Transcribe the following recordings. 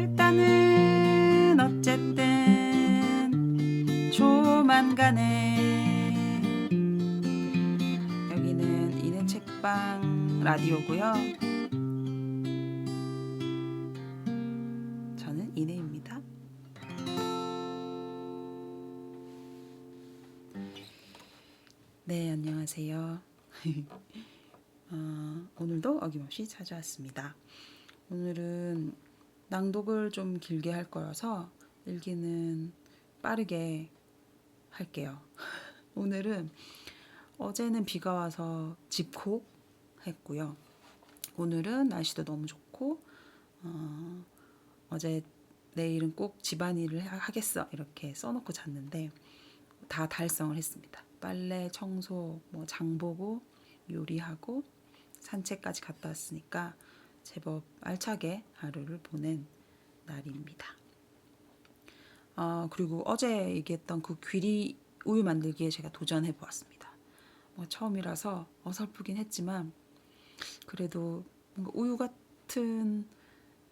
일단은 어쨌든 조만간에 여기는 이내 책방 라디오고요. 저는 이내입니다. 네, 안녕하세요. 오늘도 어김없이 찾아왔습니다. 오늘은 낭독을 좀 길게 할 거라서 일기는 빠르게 할게요. 오늘은 어제는 비가 와서 집콕했고요. 오늘은 날씨도 너무 좋고 어제 내일은 꼭 집안일을 하겠어 이렇게 써놓고 잤는데 다 달성을 했습니다. 빨래, 청소, 장보고 요리하고 산책까지 갔다 왔으니까 제법 알차게 하루를 보낸 날입니다. 그리고 어제 얘기했던 그 귀리 우유 만들기에 제가 도전해 보았습니다. 처음이라서 어설프긴 했지만 그래도 뭔가 우유 같은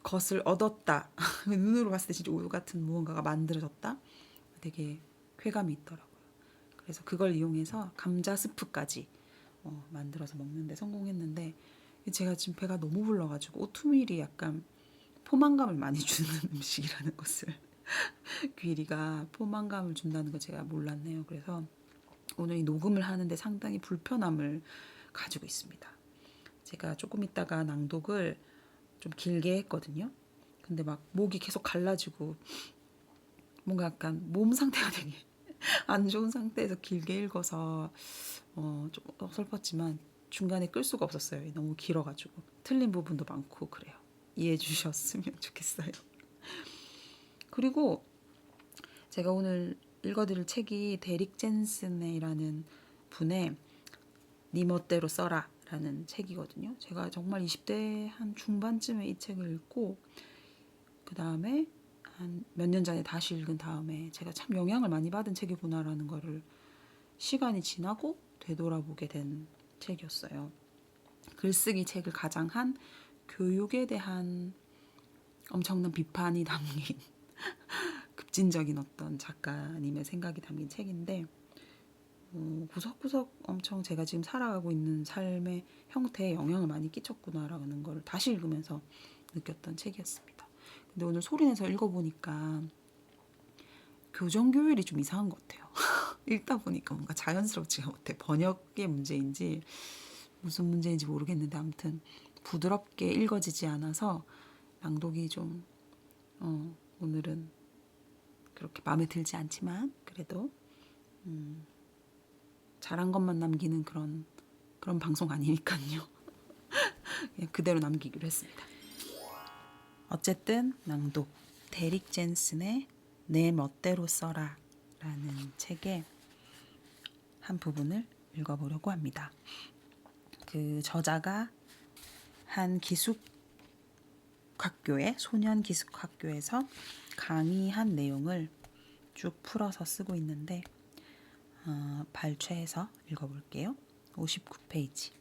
것을 얻었다. 눈으로 봤을 때 진짜 우유 같은 무언가가 만들어졌다. 되게 쾌감이 있더라고요. 그래서 그걸 이용해서 감자 스프까지 만들어서 먹는데 성공했는데 제가 지금 배가 너무 불러가지고 오트밀이 약간 포만감을 많이 주는 음식이라는 것을 귀리가 포만감을 준다는 걸 제가 몰랐네요. 그래서 오늘 이 녹음을 하는데 상당히 불편함을 가지고 있습니다. 제가 조금 있다가 낭독을 좀 길게 했거든요. 근데 막 목이 계속 갈라지고 뭔가 약간 몸 상태가 되게 안 좋은 상태에서 길게 읽어서 좀 어설펐지만 중간에 끌 수가 없었어요. 너무 길어가지고 틀린 부분도 많고 그래요. 이해해 주셨으면 좋겠어요. 그리고 제가 오늘 읽어드릴 책이 데릭 젠슨이라는 분의 네 멋대로 써라 라는 책이거든요. 제가 정말 20대 한 중반쯤에 이 책을 읽고 그 다음에 한 몇 년 전에 다시 읽은 다음에 제가 참 영향을 많이 받은 책이구나라는 거를 시간이 지나고 되돌아보게 된 책이었어요. 글쓰기 책을 가장한 교육에 대한 엄청난 비판이 담긴 급진적인 어떤 작가님의 생각이 담긴 책인데 구석구석 엄청 제가 지금 살아가고 있는 삶의 형태에 영향을 많이 끼쳤구나라는 걸 다시 읽으면서 느꼈던 책이었습니다. 근데 오늘 소리내서 읽어보니까 교정교율이 좀 이상한 것 같아요. 읽다 보니까 뭔가 자연스럽지가 못해. 번역의 문제인지 무슨 문제인지 모르겠는데 아무튼 부드럽게 읽어지지 않아서 낭독이 좀 오늘은 그렇게 마음에 들지 않지만 그래도 잘한 것만 남기는 그런 방송 아니니까요. 그냥 그대로 남기기로 했습니다. 어쨌든 낭독 데릭 젠슨의 내 멋대로 써라 라는 책의 한 부분을 읽어보려고 합니다. 그 저자가 한 기숙학교에 소년 기숙학교에서 강의한 내용을 쭉 풀어서 쓰고 있는데 발췌해서 읽어볼게요. 59페이지.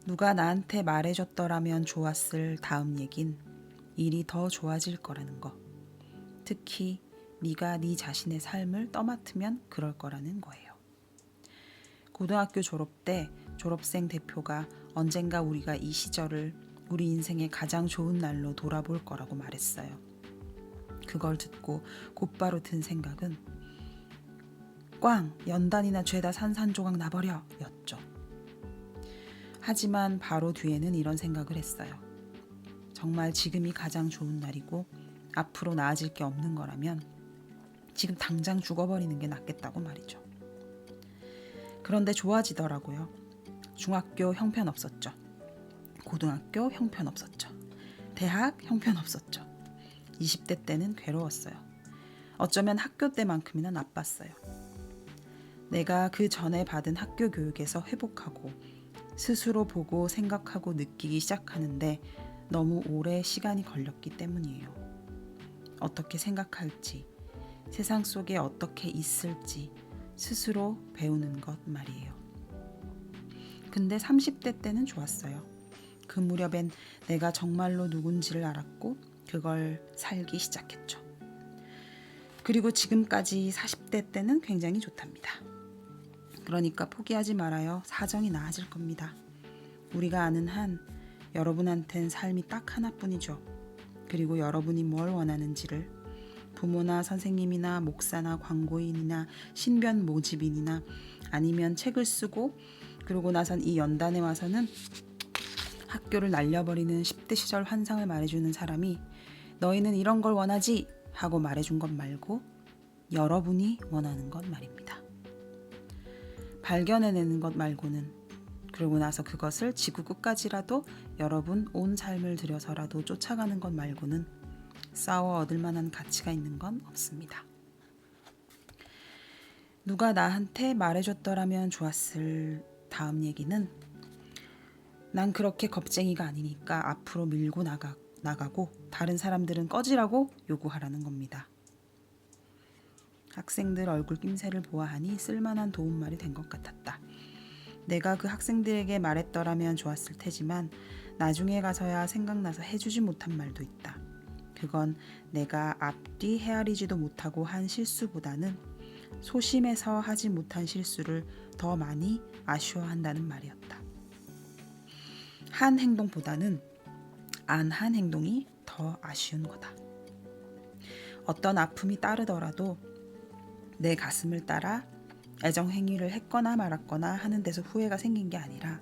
누가 나한테 말해줬더라면 좋았을 다음 얘긴 일이 더 좋아질 거라는 거. 특히 네가 네 자신의 삶을 떠맡으면 그럴 거라는 거예요. 고등학교 졸업 때 졸업생 대표가 언젠가 우리가 이 시절을 우리 인생의 가장 좋은 날로 돌아볼 거라고 말했어요. 그걸 듣고 곧바로 든 생각은 꽝! 연단이나 죄다 산산조각 나버려! 였죠. 하지만 바로 뒤에는 이런 생각을 했어요. 정말 지금이 가장 좋은 날이고 앞으로 나아질 게 없는 거라면 지금 당장 죽어버리는 게 낫겠다고 말이죠. 그런데 좋아지더라고요. 중학교 형편없었죠. 고등학교 형편없었죠. 대학 형편없었죠. 20대 때는 괴로웠어요. 어쩌면 학교 때만큼이나 나빴어요. 내가 그 전에 받은 학교 교육에서 회복하고 스스로 보고 생각하고 느끼기 시작하는데 너무 오래 시간이 걸렸기 때문이에요. 어떻게 생각할지, 세상 속에 어떻게 있을지 스스로 배우는 것 말이에요. 근데 30대 때는 좋았어요. 그 무렵엔 내가 정말로 누군지를 알았고 그걸 살기 시작했죠. 그리고 지금까지 40대 때는 굉장히 좋답니다. 그러니까 포기하지 말아요. 사정이 나아질 겁니다. 우리가 아는 한 여러분한텐 삶이 딱 하나뿐이죠. 그리고 여러분이 뭘 원하는지를 부모나 선생님이나 목사나 광고인이나 신변 모집인이나 아니면 책을 쓰고 그러고 나선 이 연단에 와서는 학교를 날려버리는 10대 시절 환상을 말해주는 사람이 너희는 이런 걸 원하지 하고 말해준 것 말고 여러분이 원하는 것 말입니다. 발견해내는 것 말고는 그러고 나서 그것을 지구 끝까지라도 여러분 온 삶을 들여서라도 쫓아가는 것 말고는 싸워 얻을 만한 가치가 있는 건 없습니다. 누가 나한테 말해줬더라면 좋았을 다음 얘기는 난 그렇게 겁쟁이가 아니니까 앞으로 밀고 나가고 다른 사람들은 꺼지라고 요구하라는 겁니다. 학생들 얼굴 낌새를 보아하니 쓸만한 도움말이 된 것 같았다. 내가 그 학생들에게 말했더라면 좋았을 테지만 나중에 가서야 생각나서 해주지 못한 말도 있다. 그건 내가 앞뒤 헤아리지도 못하고 한 실수보다는 소심해서 하지 못한 실수를 더 많이 아쉬워한다는 말이었다. 한 행동보다는 안 한 행동이 더 아쉬운 거다. 어떤 아픔이 따르더라도 내 가슴을 따라 애정행위를 했거나 말았거나 하는 데서 후회가 생긴 게 아니라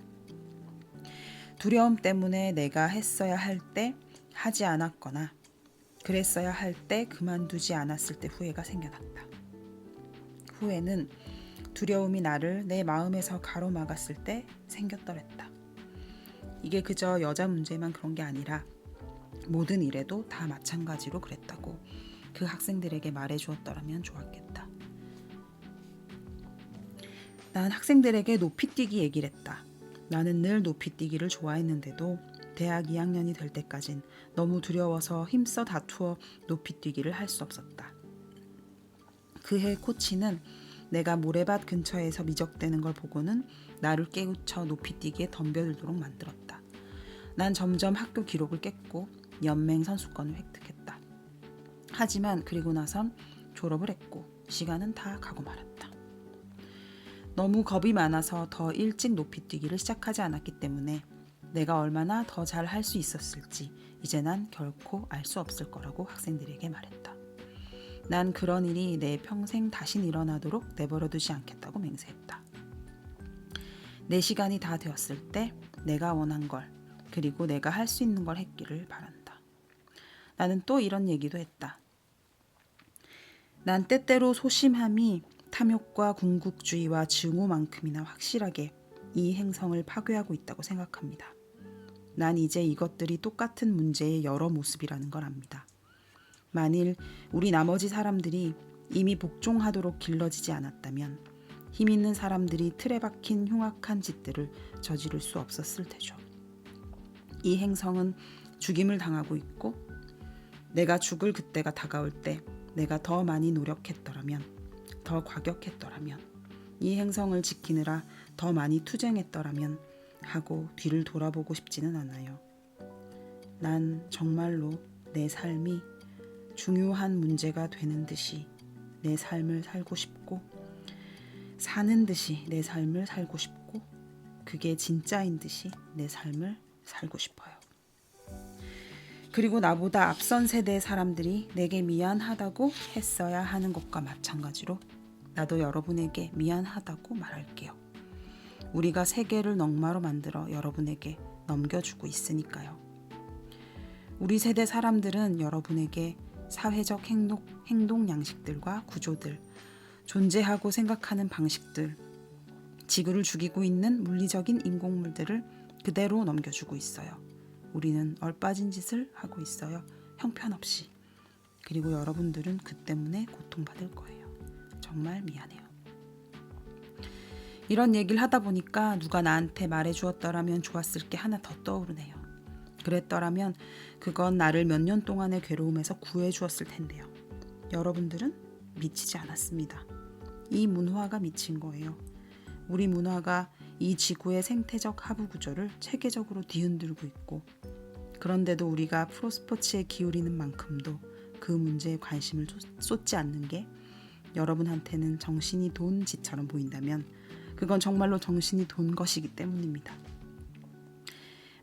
두려움 때문에 내가 했어야 할 때 하지 않았거나 그랬어야 할 때 그만두지 않았을 때 후회가 생겨났다. 후회는 두려움이 나를 내 마음에서 가로막았을 때 생겼더랬다. 이게 그저 여자 문제만 그런 게 아니라 모든 일에도 다 마찬가지로 그랬다고 그 학생들에게 말해주었더라면 좋았겠다. 난 학생들에게 높이뛰기 얘기를 했다. 나는 늘 높이뛰기를 좋아했는데도 대학 2학년이 될 때까진 너무 두려워서 힘써 다투어 높이뛰기를 할 수 없었다. 그해 코치는 내가 모래밭 근처에서 미적대는 걸 보고는 나를 깨우쳐 높이뛰기에 덤벼들도록 만들었다. 난 점점 학교 기록을 깼고 연맹 선수권을 획득했다. 하지만 그리고 나선 졸업을 했고 시간은 다 가고 말았다. 너무 겁이 많아서 더 일찍 높이뛰기를 시작하지 않았기 때문에 내가 얼마나 더 잘 할 수 있었을지 이제 난 결코 알 수 없을 거라고 학생들에게 말했다. 난 그런 일이 내 평생 다신 일어나도록 내버려두지 않겠다고 맹세했다. 내 시간이 다 되었을 때 내가 원한 걸 그리고 내가 할 수 있는 걸 했기를 바란다. 나는 또 이런 얘기도 했다. 난 때때로 소심함이 탐욕과 궁극주의와 증오만큼이나 확실하게 이 행성을 파괴하고 있다고 생각합니다. 난 이제 이것들이 똑같은 문제의 여러 모습이라는 걸 압니다. 만일 우리 나머지 사람들이 이미 복종하도록 길러지지 않았다면 힘 있는 사람들이 틀에 박힌 흉악한 짓들을 저지를 수 없었을 테죠. 이 행성은 죽임을 당하고 있고 내가 죽을 그때가 다가올 때 내가 더 많이 노력했더라면, 더 과격했더라면, 이 행성을 지키느라 더 많이 투쟁했더라면 하고 뒤를 돌아보고 싶지는 않아요. 난 정말로 내 삶이 중요한 문제가 되는 듯이 내 삶을 살고 싶고 사는 듯이 내 삶을 살고 싶고 그게 진짜인 듯이 내 삶을 살고 싶어요. 그리고 나보다 앞선 세대의 사람들이 내게 미안하다고 했어야 하는 것과 마찬가지로 나도 여러분에게 미안하다고 말할게요. 우리가 세계를 넉마로 만들어 여러분에게 넘겨주고 있으니까요. 우리 세대 사람들은 여러분에게 사회적 행동 양식들과 구조들, 존재하고 생각하는 방식들, 지구를 죽이고 있는 물리적인 인공물들을 그대로 넘겨주고 있어요. 우리는 얼빠진 짓을 하고 있어요. 형편없이. 그리고 여러분들은 그 때문에 고통받을 거예요. 정말 미안해요. 이런 얘기를 하다 보니까 누가 나한테 말해주었더라면 좋았을 게 하나 더 떠오르네요. 그랬더라면 그건 나를 몇 년 동안의 괴로움에서 구해주었을 텐데요. 여러분들은 미치지 않았습니다. 이 문화가 미친 거예요. 우리 문화가 이 지구의 생태적 하부 구조를 체계적으로 뒤흔들고 있고, 그런데도 우리가 프로스포츠에 기울이는 만큼도 그 문제에 관심을 쏟지 않는 게 여러분한테는 정신이 돈 짓처럼 보인다면 그건 정말로 정신이 돈 것이기 때문입니다.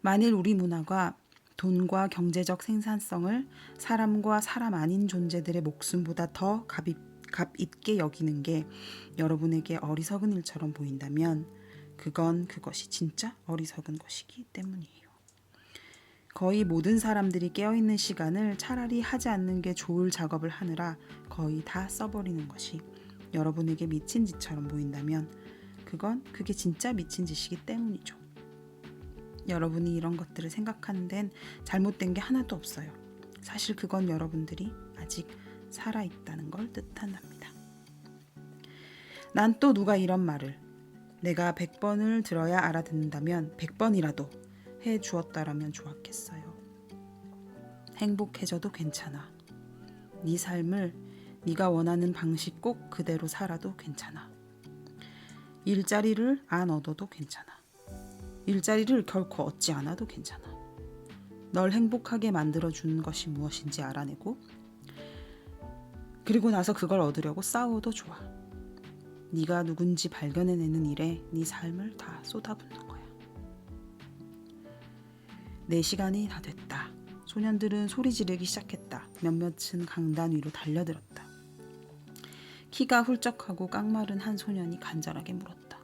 만일 우리 문화가 돈과 경제적 생산성을 사람과 사람 아닌 존재들의 목숨보다 더 값 있게 여기는 게 여러분에게 어리석은 일처럼 보인다면 그것이 진짜 어리석은 것이기 때문이에요. 거의 모든 사람들이 깨어있는 시간을 차라리 하지 않는 게 좋을 작업을 하느라 거의 다 써버리는 것이 여러분에게 미친 짓처럼 보인다면 그게 진짜 미친 짓이기 때문이죠. 여러분이 이런 것들을 생각하는 데는 잘못된 게 하나도 없어요. 사실 그건 여러분들이 아직 살아있다는 걸 뜻한답니다. 난 또 누가 이런 말을 내가 100번을 들어야 알아듣는다면 100번이라도 해 주었다라면 좋았겠어요. 행복해져도 괜찮아. 네 삶을 네가 원하는 방식 꼭 그대로 살아도 괜찮아. 일자리를 안 얻어도 괜찮아. 일자리를 결코 얻지 않아도 괜찮아. 널 행복하게 만들어주는 것이 무엇인지 알아내고 그리고 나서 그걸 얻으려고 싸워도 좋아. 네가 누군지 발견해내는 일에 네 삶을 다 쏟아붓는 거야. 내 시간이 다 됐다. 소년들은 소리 지르기 시작했다. 몇몇은 강단 위로 달려들었다. 키가 훌쩍하고 깡마른 한 소년이 간절하게 물었다.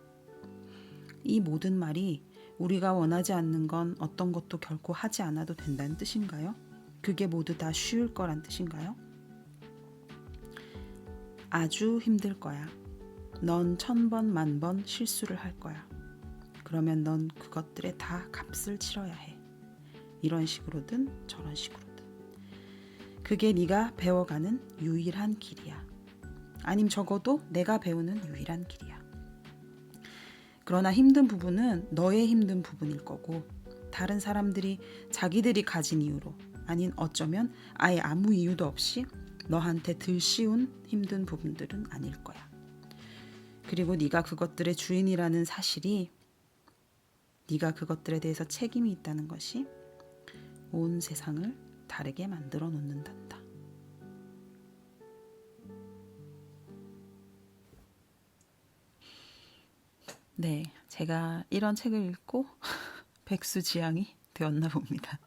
이 모든 말이 우리가 원하지 않는 건 어떤 것도 결코 하지 않아도 된다는 뜻인가요? 그게 모두 다 쉬울 거란 뜻인가요? 아주 힘들 거야. 넌 1000번, 10,000번 실수를 할 거야. 그러면 넌 그것들에 다 값을 치러야 해. 이런 식으로든 저런 식으로든. 그게 네가 배워가는 유일한 길이야. 아님 적어도 내가 배우는 유일한 길이야. 그러나 힘든 부분은 너의 힘든 부분일 거고 다른 사람들이 자기들이 가진 이유로 아닌 어쩌면 아예 아무 이유도 없이 너한테 덜 쉬운 힘든 부분들은 아닐 거야. 그리고 네가 그것들의 주인이라는 사실이 네가 그것들에 대해서 책임이 있다는 것이 온 세상을 다르게 만들어 놓는단다. 네, 제가 이런 책을 읽고 백수지향이 되었나 봅니다.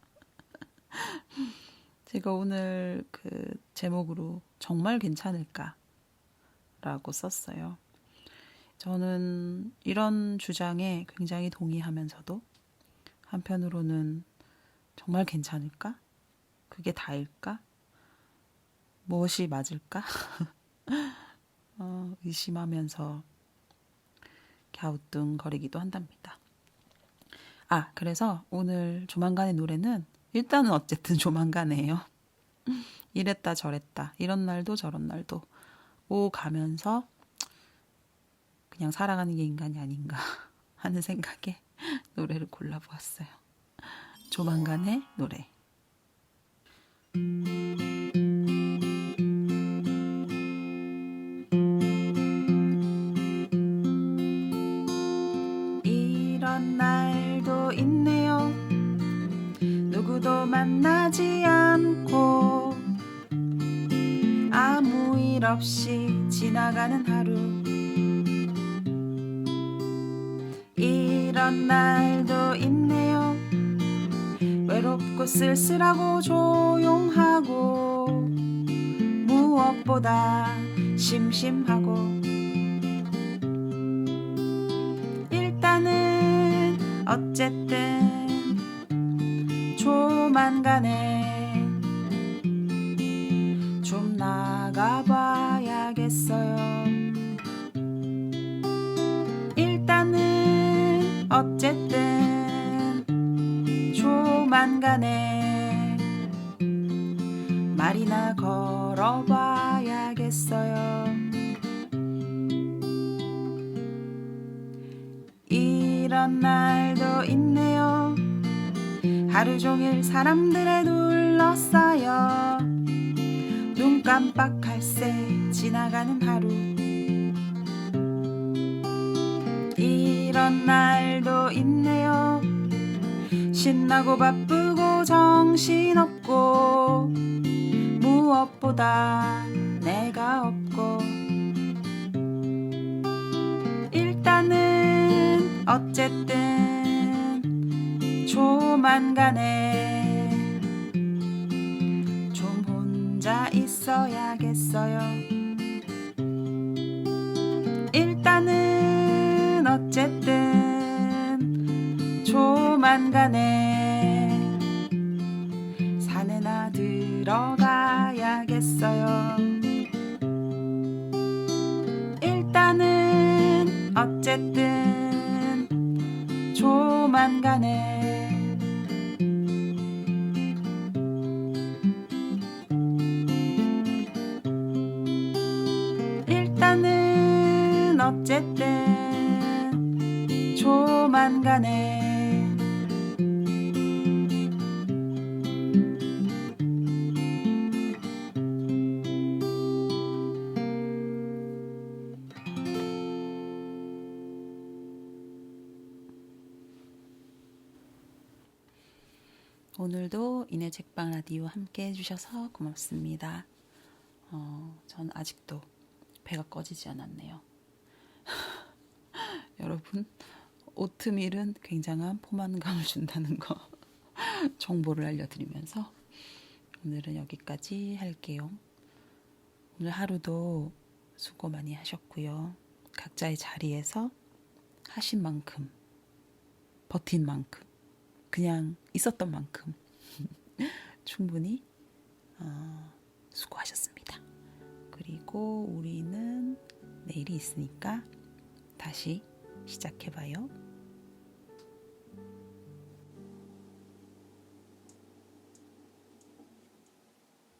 제가 오늘 그 제목으로 정말 괜찮을까? 라고 썼어요. 저는 이런 주장에 굉장히 동의하면서도 한편으로는 정말 괜찮을까? 그게 다일까? 무엇이 맞을까? 의심하면서 갸우뚱거리기도 한답니다. 그래서 오늘 조만간의 노래는 일단은 어쨌든 조만간이에요. 이랬다 저랬다 이런 날도 저런 날도 오가면서 그냥 살아가는 게 인간이 아닌가 하는 생각에 노래를 골라보았어요. 조만간의 노래. 이런 날도 있네요. 누구도 만나지 않고 아무 일 없이 지나가는 하루. 이런 날도 있네요. 외롭고 쓸쓸하고 조용하고 무엇보다 심심하고 일단은 어쨌든 조만간에 좀 나가봐야겠어요. 일단은 어쨌든 조만간에 말이나 걸어봐야겠어요. 이런 날도 있네요. 하루 종일 사람들에 둘러싸여 눈 깜빡할 새 지나가는 하루. 이런 그런 날도 있네요. 신나고 바쁘고 정신없고 무엇보다 내가 없고 일단은 어쨌든 조만간에 좀 혼자 있어야겠어요. 일단은 어쨌든 조만간에 산에나 들어가야겠어요. 일단은 어쨌든 조만간에 일단은 어쨌든 조만간에 오늘도 이내 책방 라디오 함께 해주셔서 고맙습니다. 전 아직도 배가 꺼지지 않았네요. 여러분, 오트밀은 굉장한 포만감을 준다는 거 정보를 알려드리면서 오늘은 여기까지 할게요. 오늘 하루도 수고 많이 하셨고요. 각자의 자리에서 하신 만큼, 버틴 만큼, 그냥 있었던 만큼 충분히 수고하셨습니다. 그리고 우리는 내일이 있으니까 다시 시작해봐요.